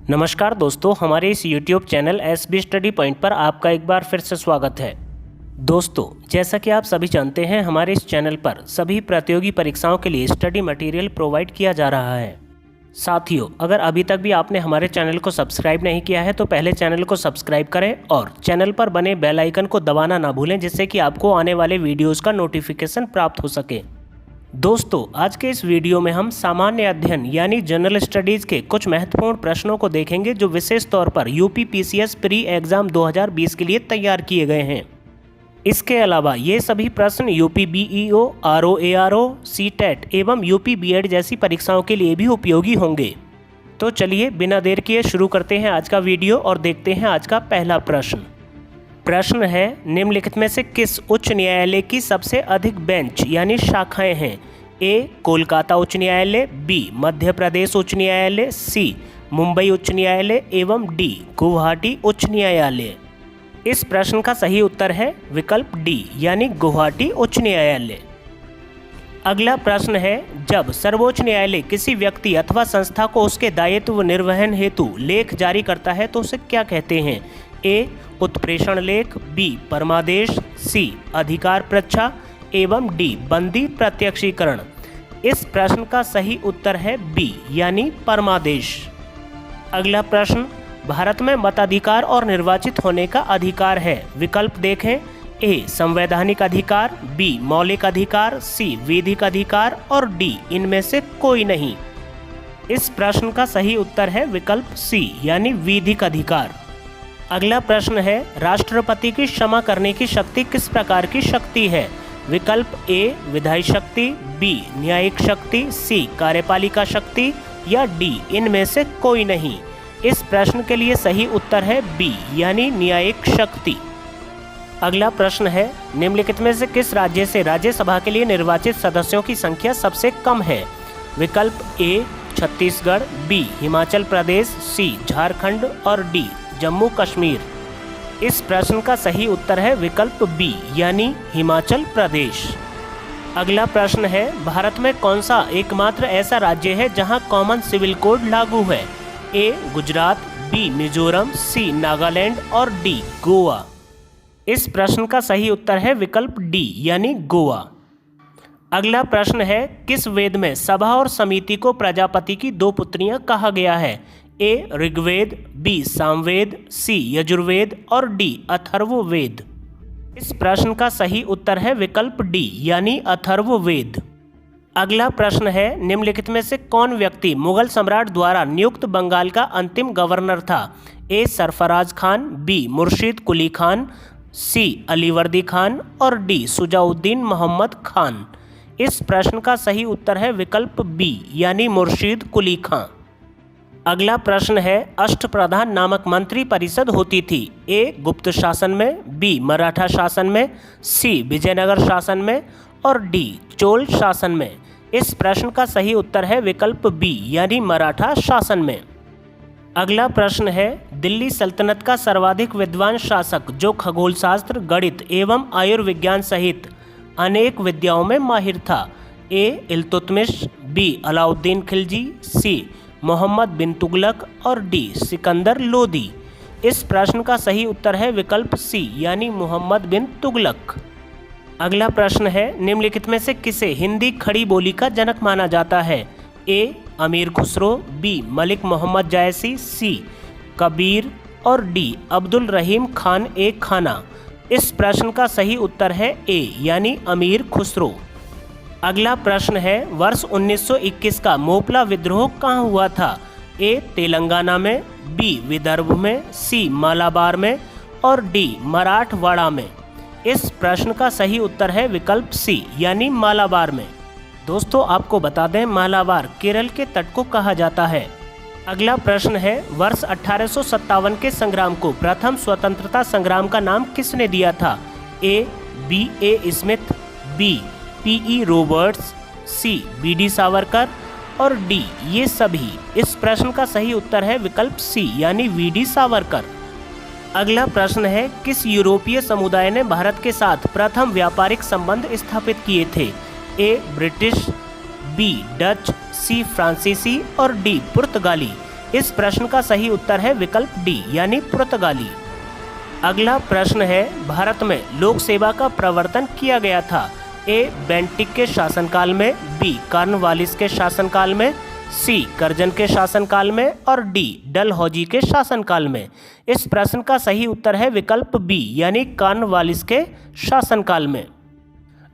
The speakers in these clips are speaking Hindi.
नमस्कार दोस्तों, हमारे इस YouTube channel SB study point पर आपका एक बार फिर से स्वागत है। दोस्तों, जैसा कि आप सभी जानते हैं, हमारे इस चैनल पर सभी प्रतियोगी परीक्षाओं के लिए स्टडी मटेरियल प्रोवाइड किया जा रहा है। साथियों, अगर अभी तक भी आपने हमारे चैनल को सब्सक्राइब नहीं किया है तो पहले चैनल को सब्सक्राइब करें और चैनल पर बने बेल आइकन को दबाना ना भूलें, जिससे कि आपको आने वाले वीडियोज़ का नोटिफिकेशन प्राप्त हो सके। दोस्तों, आज के इस वीडियो में हम सामान्य अध्ययन यानी जनरल स्टडीज़ के कुछ महत्वपूर्ण प्रश्नों को देखेंगे जो विशेष तौर पर यूपी पीसीएस प्री एग्ज़ाम 2020 के लिए तैयार किए गए हैं। इसके अलावा ये सभी प्रश्न यूपी बीईओ, आरओ, सीटेट एवं यूपी बीएड जैसी परीक्षाओं के लिए भी उपयोगी होंगे। तो चलिए बिना देर किए शुरू करते हैं आज का वीडियो और देखते हैं आज का पहला प्रश्न है, निम्नलिखित में से किस उच्च न्यायालय की सबसे अधिक बेंच यानी शाखाएं हैं? ए. कोलकाता उच्च न्यायालय, बी. मध्य प्रदेश उच्च न्यायालय, सी. मुंबई उच्च न्यायालय एवं डी. गुवाहाटी उच्च न्यायालय। इस प्रश्न का सही उत्तर है विकल्प डी यानी गुवाहाटी उच्च न्यायालय। अगला प्रश्न है, जब सर्वोच्च न्यायालय किसी व्यक्ति अथवा संस्था को उसके दायित्व निर्वहन हेतु लेख जारी करता है तो उसे क्या कहते हैं? ए. उत्प्रेषण लेख, बी. परमादेश, सी. अधिकार पृच्छा एवं डी. बंदी प्रत्यक्षीकरण। इस प्रश्न का सही उत्तर है बी यानी परमादेश। अगला प्रश्न, भारत में मताधिकार और निर्वाचित होने का अधिकार है। विकल्प देखें। ए. संवैधानिक अधिकार, बी. मौलिक अधिकार, सी. विधिक अधिकार और डी. इनमें से कोई नहीं। इस प्रश्न का सही उत्तर है विकल्प सी यानी विधिक अधिकार। अगला प्रश्न है, राष्ट्रपति की क्षमा करने की शक्ति किस प्रकार की शक्ति है? विकल्प ए. विधायी शक्ति, बी. न्यायिक शक्ति, सी. कार्यपालिका शक्ति या डी. इनमें से कोई नहीं। इस प्रश्न के लिए सही उत्तर है बी यानी न्यायिक शक्ति। अगला प्रश्न है, निम्नलिखित में से किस राज्य से राज्यसभा के लिए निर्वाचित सदस्यों की संख्या सबसे कम है? विकल्प ए. छत्तीसगढ़, बी. हिमाचल प्रदेश, सी. झारखंड और डी. जम्मू कश्मीर। इस प्रश्न का सही उत्तर है विकल्प बी यानी हिमाचल प्रदेश। अगला प्रश्न है, भारत में कौन सा एकमात्र ऐसा राज्य है जहां कॉमन सिविल कोड लागू है? ए. गुजरात, बी. मिजोरम, सी. नागालैंड और डी. गोवा। इस प्रश्न का सही उत्तर है विकल्प डी यानी गोवा। अगला प्रश्न है, किस वेद में सभा और समिति को प्रजापति की दो पुत्रियां कहा गया है? ए. ऋग्वेद, बी. सामवेद, सी. यजुर्वेद और डी. अथर्ववेद। इस प्रश्न का सही उत्तर है विकल्प डी यानी अथर्ववेद। अगला प्रश्न है, निम्नलिखित में से कौन व्यक्ति मुगल सम्राट द्वारा नियुक्त बंगाल का अंतिम गवर्नर था? ए. सरफराज खान, बी. मुर्शीद कुली खान, सी. अलीवर्दी खान और डी. सुजाउद्दीन मोहम्मद खान। इस प्रश्न का सही उत्तर है विकल्प बी यानी मुर्शीद कुली खान। अगला प्रश्न है, अष्टप्रधान नामक मंत्री परिषद होती थी? ए. गुप्त शासन में, बी. मराठा शासन में, सी. विजयनगर शासन में और डी. चोल शासन में। इस प्रश्न का सही उत्तर है विकल्प बी यानी मराठा शासन में। अगला प्रश्न है, दिल्ली सल्तनत का सर्वाधिक विद्वान शासक जो खगोलशास्त्र, गणित एवं आयुर्विज्ञान सहित अनेक विद्याओं में माहिर था? ए. इल्तुतमिश, बी. अलाउद्दीन खिलजी, सी. मोहम्मद बिन तुगलक और डी. सिकंदर लोदी। इस प्रश्न का सही उत्तर है विकल्प सी यानी मोहम्मद बिन तुगलक। अगला प्रश्न है, निम्नलिखित में से किसे हिंदी खड़ी बोली का जनक माना जाता है? ए. अमीर खुसरो, बी. मलिक मोहम्मद जायसी, सी. कबीर और डी. अब्दुल रहीम खान ए खाना। इस प्रश्न का सही उत्तर है ए यानी अमीर खुसरो। अगला प्रश्न है, वर्ष 1921 का मोपला विद्रोह कहाँ हुआ था? ए. तेलंगाना में, बी. विदर्भ में, सी. मालाबार में और डी. मराठवाड़ा में। इस प्रश्न का सही उत्तर है विकल्प सी यानी मालाबार में। दोस्तों, आपको बता दें, मालाबार केरल के तट को कहा जाता है। अगला प्रश्न है, वर्ष 1857 के संग्राम को प्रथम स्वतंत्रता संग्राम का नाम किसने दिया था? A. B. A. Smith, B. P.E. Roberts, C. B.D. Savarkar और डी. ये सभी। इस प्रश्न का सही उत्तर है विकल्प सी यानी V.D. सावरकर। अगला प्रश्न है, किस यूरोपीय समुदाय ने भारत के साथ प्रथम व्यापारिक संबंध स्थापित किए थे? A. British, B. Dutch, C. फ्रांसीसी और डी. पुर्तगाली। इस प्रश्न का सही उत्तर है विकल्प डी यानी पुर्तगाली। अगला प्रश्न है, भारत में लोक सेवा का प्रवर्तन किया गया था। ए बेंटिक के शासनकाल में, बी कॉर्नवालिस के शासनकाल में, सी कर्जन के शासनकाल में और डी डलहौजी के शासनकाल में। इस प्रश्न का सही उत्तर है विकल्प बी यानी कॉर्नवालिस के शासनकाल में।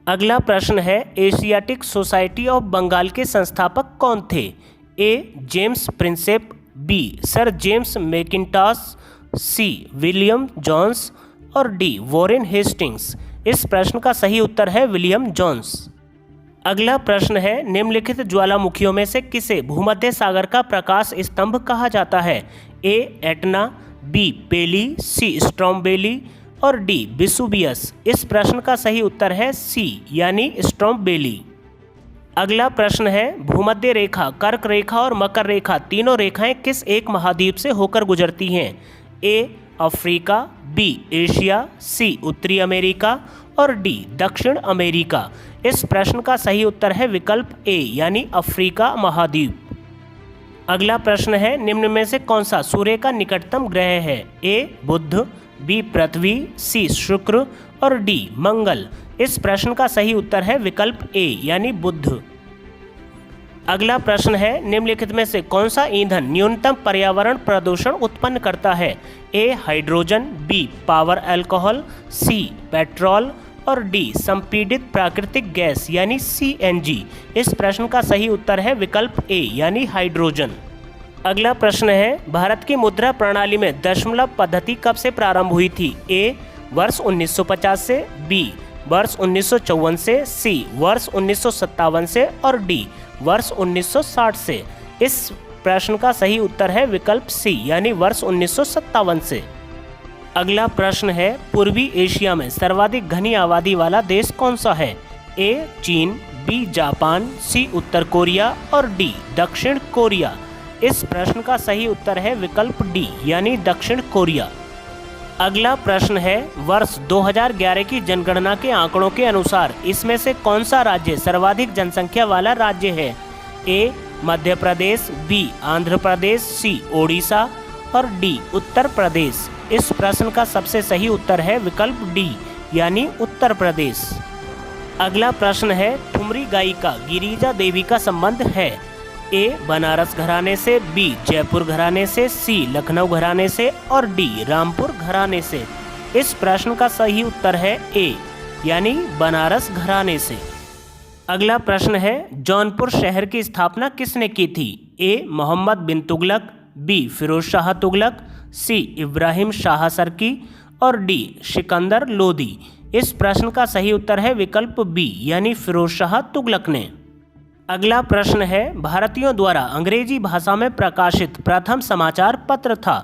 अगला प्रश्न है, एशियाटिक सोसाइटी ऑफ बंगाल के संस्थापक कौन थे। A James Prinsep, B sir James Mackintosh, C William Jones और डी वॉरेन हेस्टिंग्स। इस प्रश्न का सही उत्तर है विलियम जोन्स। अगला प्रश्न है, निम्नलिखित ज्वालामुखियों में से किसे भूमध्य सागर का प्रकाश स्तंभ कहा जाता है। ए एटना, बी पेली, सी स्ट्रोम्बेली और डी वेसुवियस। इस प्रश्न का सही उत्तर है सी यानी स्ट्रोम्बेली। अगला प्रश्न है, भूमध्य रेखा, कर्क रेखा और मकर रेखा तीनों रेखाएं किस एक महाद्वीप से होकर गुजरती हैं। ए अफ्रीका, बी एशिया, सी उत्तरी अमेरिका और डी दक्षिण अमेरिका। इस प्रश्न का सही उत्तर है विकल्प ए यानी अफ्रीका महाद्वीप। अगला प्रश्न है, निम्न में से कौन सा सूर्य का निकटतम ग्रह है। ए बुध, बी पृथ्वी, सी शुक्र और डी मंगल। इस प्रश्न का सही उत्तर है विकल्प ए यानी बुध। अगला प्रश्न है, निम्नलिखित में से कौन सा ईंधन न्यूनतम पर्यावरण प्रदूषण उत्पन्न करता है। ए हाइड्रोजन, बी पावर अल्कोहल, सी पेट्रोल और डी संपीड़ित प्राकृतिक गैस यानी CNG। इस प्रश्न का सही उत्तर है विकल्प ए यानी हाइड्रोजन। अगला प्रश्न है, भारत की मुद्रा प्रणाली में दशमलव पद्धति कब से प्रारंभ हुई थी। ए वर्ष 1950 से, बी वर्ष 1954 से, सी वर्ष 1957 से और डी वर्ष 1960 से। इस प्रश्न का सही उत्तर है विकल्प सी यानी वर्ष 1957 से। अगला प्रश्न है, पूर्वी एशिया में सर्वाधिक घनी आबादी वाला देश कौन सा है। ए चीन, बी जापान, सी उत्तर कोरिया और डी दक्षिण कोरिया। इस प्रश्न का सही उत्तर है विकल्प डी यानी दक्षिण कोरिया। अगला प्रश्न है, वर्ष 2011 की जनगणना के आंकड़ों के अनुसार इसमें से कौन सा राज्य सर्वाधिक जनसंख्या वाला राज्य है। ए मध्य प्रदेश, बी आंध्र प्रदेश, सी ओडिशा और डी उत्तर प्रदेश। इस प्रश्न का सबसे सही उत्तर है विकल्प डी यानी उत्तर प्रदेश। अगला प्रश्न है, ठुमरी गायिका गिरिजा देवी का संबंध है। ए बनारस घराने से, बी जयपुर घराने से, सी लखनऊ घराने से और डी रामपुर घराने से। इस प्रश्न का सही उत्तर है ए यानी बनारस घराने से। अगला प्रश्न है, जौनपुर शहर की स्थापना किसने की थी। ए मोहम्मद बिन तुगलक, बी फिरोज शाह तुगलक, सी इब्राहिम शाह सरकी और डी सिकंदर लोदी। इस प्रश्न का सही उत्तर है विकल्प बी यानी फिरोज शाह तुगलक ने। अगला प्रश्न है, भारतीयों द्वारा अंग्रेजी भाषा में प्रकाशित प्रथम समाचार पत्र था।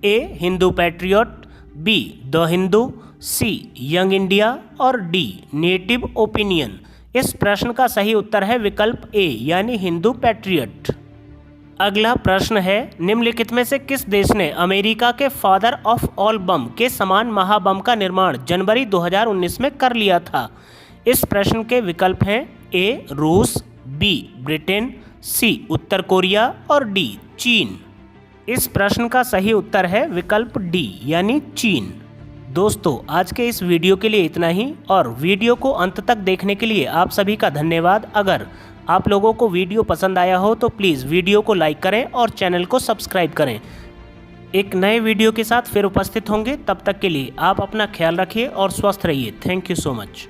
A Hindu Patriot, B The Hindu, C Young India और डी नेटिव ओपिनियन। इस प्रश्न का सही उत्तर है विकल्प ए यानी हिंदू पैट्रियट। अगला प्रश्न है, निम्नलिखित में से किस देश ने अमेरिका के फादर ऑफ ऑल बम के समान महाबम का निर्माण जनवरी 2019 में कर लिया था। इस प्रश्न के विकल्प हैं ए रूस, बी ब्रिटेन, सी उत्तर कोरिया और डी चीन। इस प्रश्न का सही उत्तर है विकल्प डी यानी चीन। दोस्तों, आज के इस वीडियो के लिए इतना ही और वीडियो को अंत तक देखने के लिए आप सभी का धन्यवाद। अगर आप लोगों को वीडियो पसंद आया हो तो प्लीज़ वीडियो को लाइक करें और चैनल को सब्सक्राइब करें। एक नए वीडियो के साथ फिर उपस्थित होंगे, तब तक के लिए आप अपना ख्याल रखिए और स्वस्थ रहिए। Thank you so much.